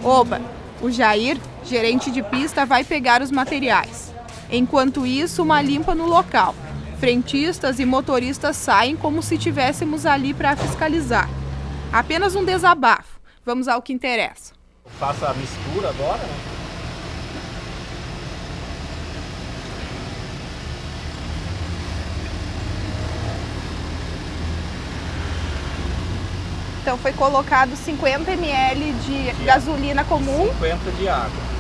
Oba! O Jair, gerente de pista, vai pegar os materiais. Enquanto isso, uma limpa no local. Frentistas e motoristas saem como se estivéssemos ali para fiscalizar. Apenas um desabafo. Vamos ao que interessa. Eu faço a mistura agora, né? Então foi colocado 50 ml de gasolina comum. 50 de água.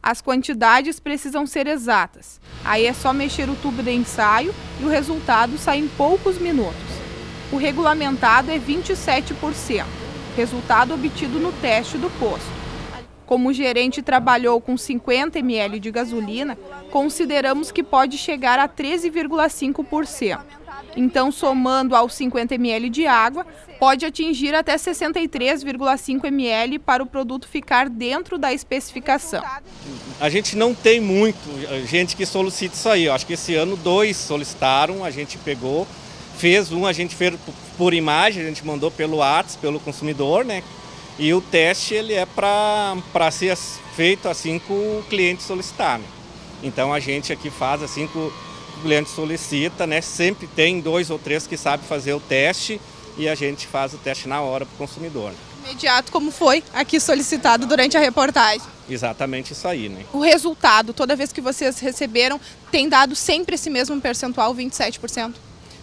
As quantidades precisam ser exatas. Aí é só mexer o tubo de ensaio e o resultado sai em poucos minutos. O regulamentado é 27%, resultado obtido no teste do posto. Como o gerente trabalhou com 50 ml de gasolina, consideramos que pode chegar a 13,5%. Então, somando aos 50 ml de água, pode atingir até 63,5 ml para o produto ficar dentro da especificação. A gente não tem muito gente que solicita isso aí. Eu acho que esse ano 2 solicitaram, a gente pegou, fez um, a gente fez por imagem, a gente mandou pelo WhatsApp, pelo consumidor, né? E o teste ele é para ser feito assim que o cliente solicitar, né? Então a gente aqui faz assim que o cliente solicita, né? Sempre tem 2 ou 3 que sabem fazer o teste e a gente faz o teste na hora para o consumidor. Imediato, como foi aqui solicitado durante a reportagem. Exatamente isso aí, né? O resultado, toda vez que vocês receberam, tem dado sempre esse mesmo percentual, 27%?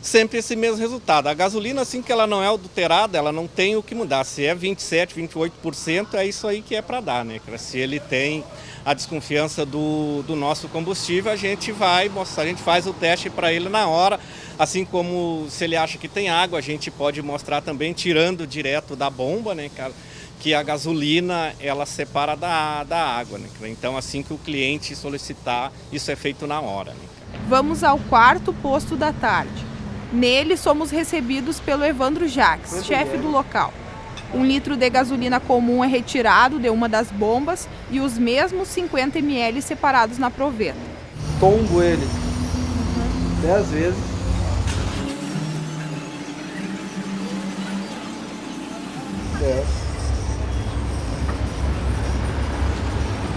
Sempre esse mesmo resultado. A gasolina, assim que ela não é adulterada, ela não tem o que mudar. Se é 27%, 28%, é isso aí que é para dar, né? Se ele tem a desconfiança do nosso combustível, a gente vai mostrar, a gente faz o teste para ele na hora. Assim como se ele acha que tem água, a gente pode mostrar também tirando direto da bomba, né, cara? Que a gasolina, ela separa da água, né? Então, assim que o cliente solicitar, isso é feito na hora, né? Vamos ao 4º posto da tarde. Nele, somos recebidos pelo Evandro Jacques, chefe do local. 1 litro de gasolina comum é retirado de uma das bombas e os mesmos 50 ml separados na proveta. Tombo ele 10 vezes.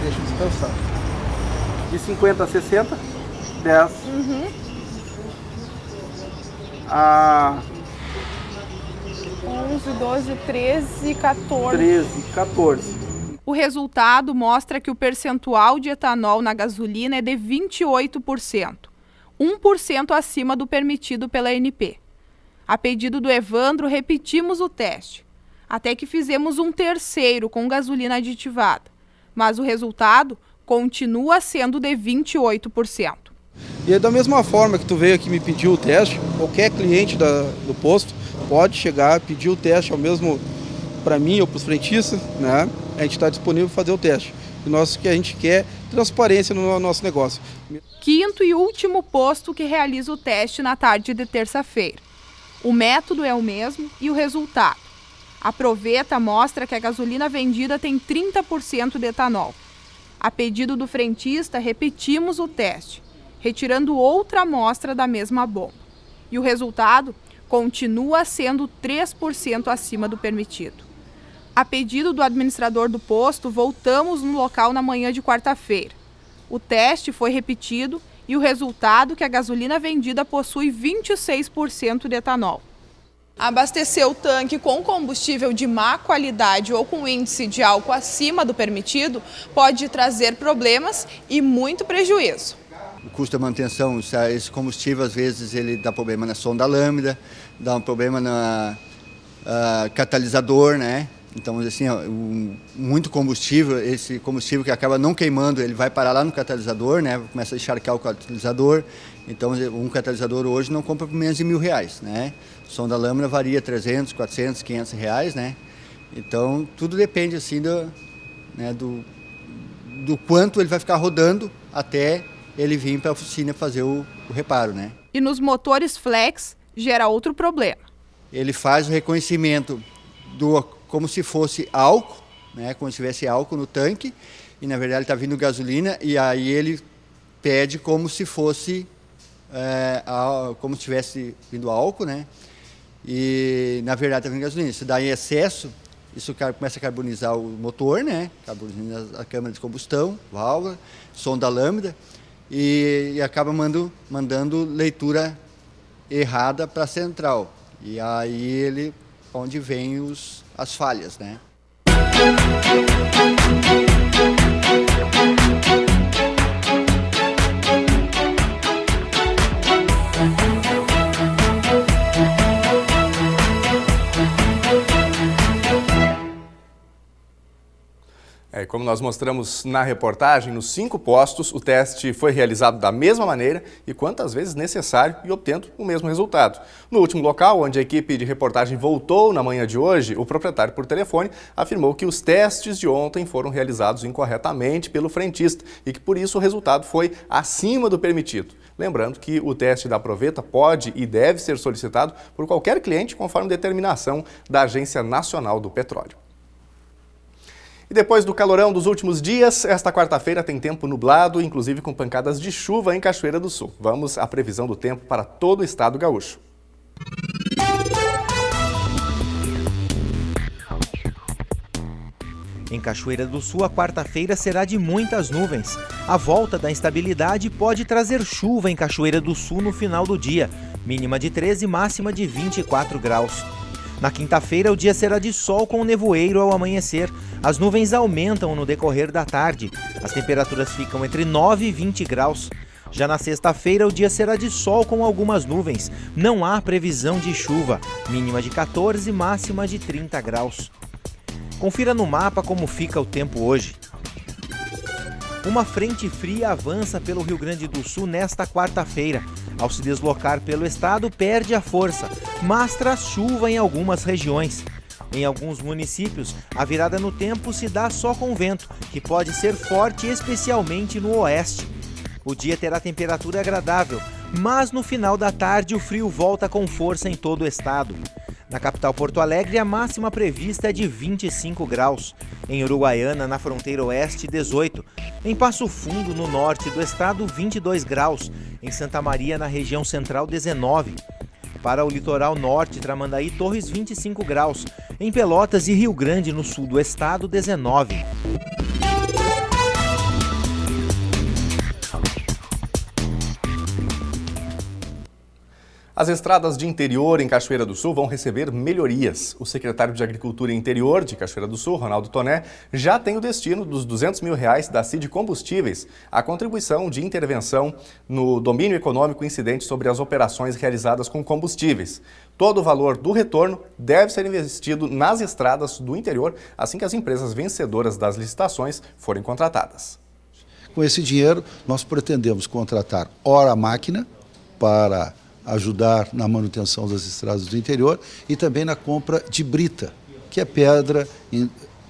Deixa descansar. De 50 a 60, 10. A 11, 12, 13, 14. 13, 14. O resultado mostra que o percentual de etanol na gasolina é de 28%, 1% acima do permitido pela ANP. A pedido do Evandro, repetimos o teste, até que fizemos um terceiro com gasolina aditivada, mas o resultado continua sendo de 28%. E é da mesma forma que tu veio aqui me pediu o teste, qualquer cliente do posto pode chegar, pedir o teste ao mesmo para mim ou para os frentistas, né? A gente está disponível para fazer o teste. O que a gente quer transparência no nosso negócio. Quinto e último posto que realiza o teste na tarde de terça-feira. O método é o mesmo e o resultado. A proveta mostra que a gasolina vendida tem 30% de etanol. A pedido do frentista, repetimos o teste, retirando outra amostra da mesma bomba. E o resultado continua sendo 3% acima do permitido. A pedido do administrador do posto, voltamos no local na manhã de quarta-feira. O teste foi repetido e o resultado é que a gasolina vendida possui 26% de etanol. Abastecer o tanque com combustível de má qualidade ou com índice de álcool acima do permitido pode trazer problemas e muito prejuízo. O custo da manutenção, esse combustível às vezes ele dá problema na sonda lambda, dá um problema no catalisador, né? Então, assim, muito combustível, esse combustível que acaba não queimando, ele vai parar lá no catalisador, né? Começa a encharcar o catalisador. Então, um catalisador hoje não compra por menos de R$1.000, né? Sonda lâmina varia 300, 400, 500 reais, né? Então, tudo depende, assim, do quanto ele vai ficar rodando até ele vir para a oficina fazer o reparo, né? E nos motores flex, gera outro problema. Ele faz o reconhecimento como se fosse álcool, né? Como se tivesse álcool no tanque, e na verdade está vindo gasolina, e aí ele pede como se fosse, como se tivesse vindo álcool, né? E na verdade está vindo gasolina. Se dá em excesso, isso começa a carbonizar o motor, né? Carboniza a câmara de combustão, válvula, sonda lambda, e acaba mandando leitura errada para a central. E aí onde vem as falhas, né? Como nós mostramos na reportagem, nos 5 postos, o teste foi realizado da mesma maneira e quantas vezes necessário e obtendo o mesmo resultado. No último local, onde a equipe de reportagem voltou na manhã de hoje, o proprietário por telefone afirmou que os testes de ontem foram realizados incorretamente pelo frentista e que por isso o resultado foi acima do permitido. Lembrando que o teste da proveta pode e deve ser solicitado por qualquer cliente conforme determinação da Agência Nacional do Petróleo. E depois do calorão dos últimos dias, esta quarta-feira tem tempo nublado, inclusive com pancadas de chuva em Cachoeira do Sul. Vamos à previsão do tempo para todo o estado gaúcho. Em Cachoeira do Sul, a quarta-feira será de muitas nuvens. A volta da instabilidade pode trazer chuva em Cachoeira do Sul no final do dia, mínima de 13 e máxima de 24 graus. Na quinta-feira, o dia será de sol com nevoeiro ao amanhecer. As nuvens aumentam no decorrer da tarde. As temperaturas ficam entre 9 e 20 graus. Já na sexta-feira, o dia será de sol com algumas nuvens. Não há previsão de chuva. Mínima de 14 e máxima de 30 graus. Confira no mapa como fica o tempo hoje. Uma frente fria avança pelo Rio Grande do Sul nesta quarta-feira. Ao se deslocar pelo estado, perde a força, mas traz chuva em algumas regiões. Em alguns municípios, a virada no tempo se dá só com vento, que pode ser forte especialmente no oeste. O dia terá temperatura agradável, mas no final da tarde o frio volta com força em todo o estado. Na capital Porto Alegre, a máxima prevista é de 25 graus. Em Uruguaiana, na fronteira oeste, 18. Em Passo Fundo, no norte do estado, 22 graus. Em Santa Maria, na região central, 19. Para o litoral norte, Tramandaí, Torres, 25 graus. Em Pelotas e Rio Grande, no sul do estado, 19. As estradas de interior em Cachoeira do Sul vão receber melhorias. O secretário de Agricultura e Interior de Cachoeira do Sul, Ronaldo Toné, já tem o destino dos R$200 mil da CID Combustíveis, a contribuição de intervenção no domínio econômico incidente sobre as operações realizadas com combustíveis. Todo o valor do retorno deve ser investido nas estradas do interior, assim que as empresas vencedoras das licitações forem contratadas. Com esse dinheiro, nós pretendemos contratar hora-máquina para ajudar na manutenção das estradas do interior e também na compra de brita, que é pedra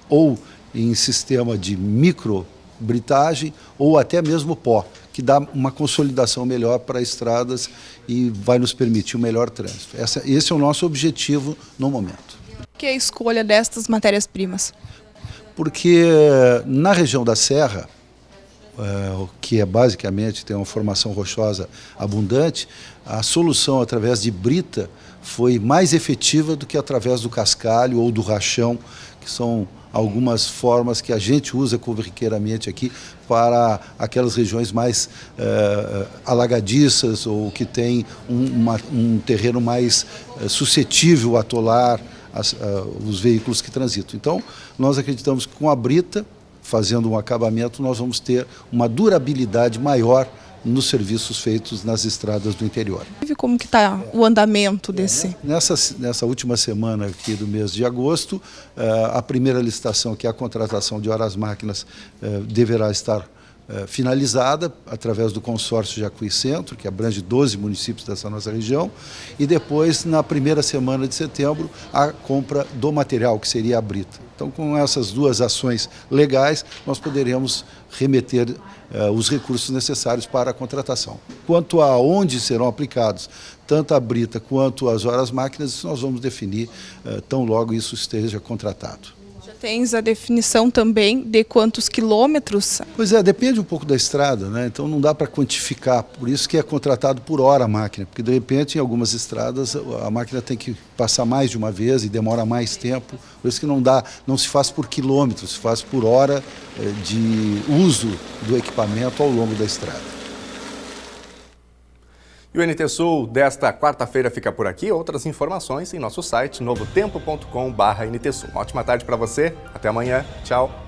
ou em sistema de microbritagem ou até mesmo pó, que dá uma consolidação melhor para estradas e vai nos permitir um melhor trânsito. Esse é o nosso objetivo no momento. Que é a escolha destas matérias-primas? Porque na região da Serra, que é basicamente tem uma formação rochosa abundante, a solução através de brita foi mais efetiva do que através do cascalho ou do rachão, que são algumas formas que a gente usa corriqueiramente aqui para aquelas regiões mais alagadiças ou que tem um terreno mais suscetível a atolar os veículos que transitam. Então, nós acreditamos que com a brita, fazendo um acabamento, nós vamos ter uma durabilidade maior nos serviços feitos nas estradas do interior. Como que está o andamento desse? Nessa última semana aqui do mês de agosto, a primeira licitação, que é a contratação de horas-máquinas, deverá estar finalizada através do consórcio Jacuí Centro, que abrange 12 municípios dessa nossa região, e depois, na primeira semana de setembro, a compra do material, que seria a brita. Então, com essas duas ações legais, nós poderemos remeter os recursos necessários para a contratação. Quanto a onde serão aplicados tanto a brita quanto as horas-máquinas, isso nós vamos definir tão logo isso esteja contratado. Tens a definição também de quantos quilômetros? Pois é, depende um pouco da estrada, né? Então não dá para quantificar, por isso que é contratado por hora a máquina, porque de repente em algumas estradas a máquina tem que passar mais de uma vez e demora mais tempo, por isso que não se faz por quilômetros, se faz por hora de uso do equipamento ao longo da estrada. E o NT Sul desta quarta-feira fica por aqui. Outras informações em nosso site novotempo.com/NT Sul. Uma ótima tarde para você. Até amanhã. Tchau.